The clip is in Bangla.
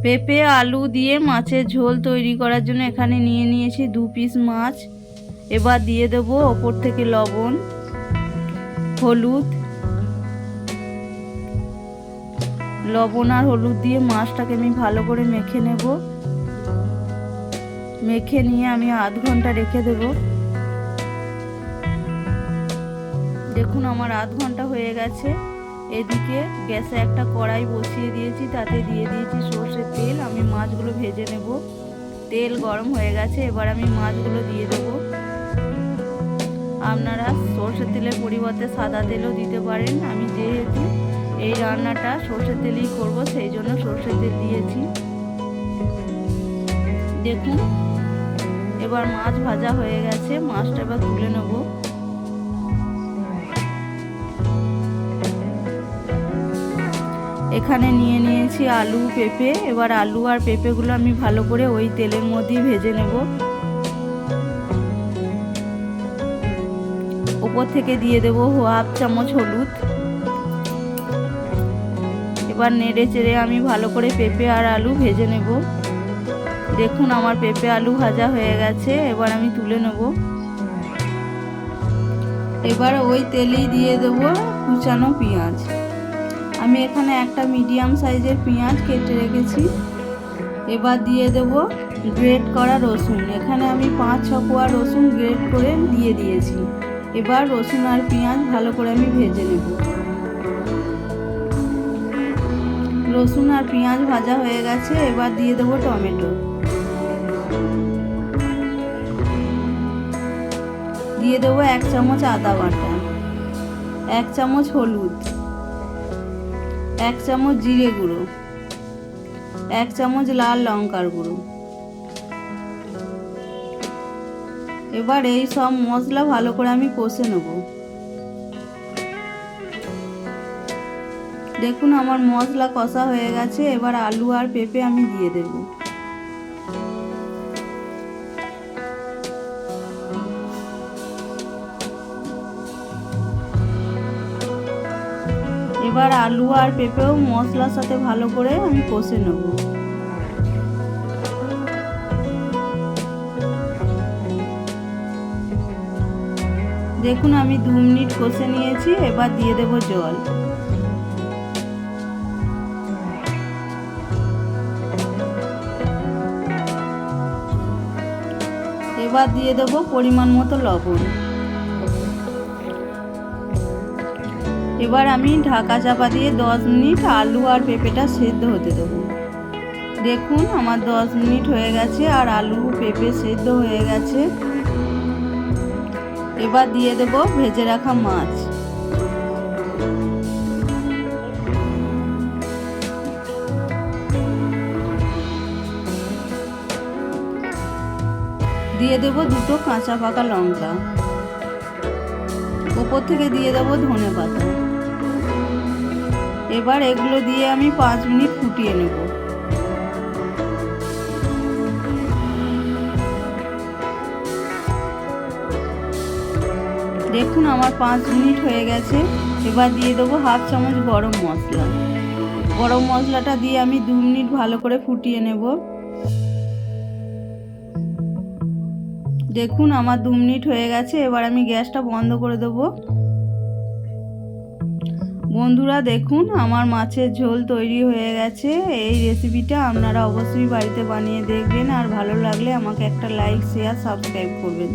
পেঁপে আলু দিয়ে মাছের ঝোল তৈরি করার জন্য এখানে নিয়ে নিয়েছি 2 পিস মাছ। এবার দিয়ে দেবো ওপর থেকে লবণ, হলুদ। লবণ আর হলুদ দিয়ে মাছটাকে আমি ভালো করে মেখে নেব। মেখে নিয়ে আমি আধ ঘন্টা রেখে দেব। দেখুন আমার আধ ঘন্টা হয়ে গেছে। এদিকে গ্যাসে একটা কড়াই বসিয়ে দিয়েছি, তাতে দিয়ে দিয়েছি সর্ষের তেল। আমি মাছগুলো ভেজে নেব। তেল গরম হয়ে গেছে, এবার আমি মাছগুলো দিয়ে দেব। আপনারা সর্ষের তেলের পরিবর্তে সাদা তেলও দিতে পারেন। আমি যেহেতু এই রান্নাটা সর্ষের তেলেই করব, সেই জন্য সর্ষের তেল দিয়েছি। দেখুন এবার মাছ ভাজা হয়ে গেছে, মাছটা এবার তুলে নেব। এখানে নিয়ে নিয়েছি আলু পেঁপে। এবার আলু আর পেঁপেগুলো আমি ভালো করে ওই তেলের মধ্যেই ভেজে নেব। উপর থেকে দিয়ে দেব 1/2 চামচ হলুদ। এবার নেড়ে চেড়ে আমি ভালো করে পেঁপে আর আলু ভেজে নেব। দেখুন আমার পেঁপে আলু ভাজা হয়ে গেছে, এবার আমি তুলে নেব। এবার ওই তেলেই দিয়ে দেব কুচানো পেঁয়াজ। আমি এখানে একটা মিডিয়াম সাইজের পেঁয়াজ কেটে রেখেছি। এবার দিয়ে দেব গ্রেট করা রসুন। এখানে আমি 5-6 কোয়া রসুন গ্রেট করে দিয়ে দিয়েছি। এবার রসুন আর পেঁয়াজ ভালো করে আমি ভেজে নেব। রসুন আর পেঁয়াজ ভাজা হয়ে গেছে, এবার দিয়ে দেব টমেটো। দিয়ে দেবো 1 চামচ আদা বাটা, 1 চামচ হলুদ, 1 চামচ জিরে গুঁড়ো, 1 চামচ লাল লঙ্কার গুঁড়ো। এবার এই সব মশলা ভালো করে আমি কষে নেব। দেখুন আমার মশলা কষা হয়ে গেছে, এবার আলু আর পেঁপে আমি দিয়ে দেব। এবার আলু আর পেঁপেও মশলার সাথে ভালো করে আমি কষে নেব। দেখুন আমি 2 মিনিট কষে নিয়েছি, এবার দিয়ে দেব জল। এবার দিয়ে দেব পরিমাণ মতো লবণ। এবার আমি ঢাকা চাপা দিয়ে 10 মিনিট আলু আর পেঁপেটা সেদ্ধ হতে দেবো। দেখুন আমার 10 মিনিট হয়ে গেছে আর আলু পেঁপে সেদ্ধ হয়ে গেছে। এবার দিয়ে দেব ভেজে রাখা মাছ। দিয়ে দেব 2টো কাঁচা পাকা লঙ্কা। উপর থেকে দিয়ে দেব ধনেপাতা। এবার এগুলো দিয়ে আমি 5 মিনিট ফুটিয়ে নেব। দেখুন আমার 5 মিনিট হয়ে গেছে। এবার দিয়ে দেবো 1/2 চামচ গরম মশলা। গরম মশলাটা দিয়ে আমি 2 মিনিট ভালো করে ফুটিয়ে নেব। দেখুন আমার 2 মিনিট হয়ে গেছে, এবার আমি গ্যাসটা বন্ধ করে দেব। বন্ধুরা দেখুন আমার মাছের ঝোল তৈরি হয়ে গেছে। এই রেসিপিটা আপনারা অবশ্যই বাড়িতে বানিয়ে দেখবেন, আর ভালো লাগলে আমাকে একটা লাইক, শেয়ার, সাবস্ক্রাইব করবেন।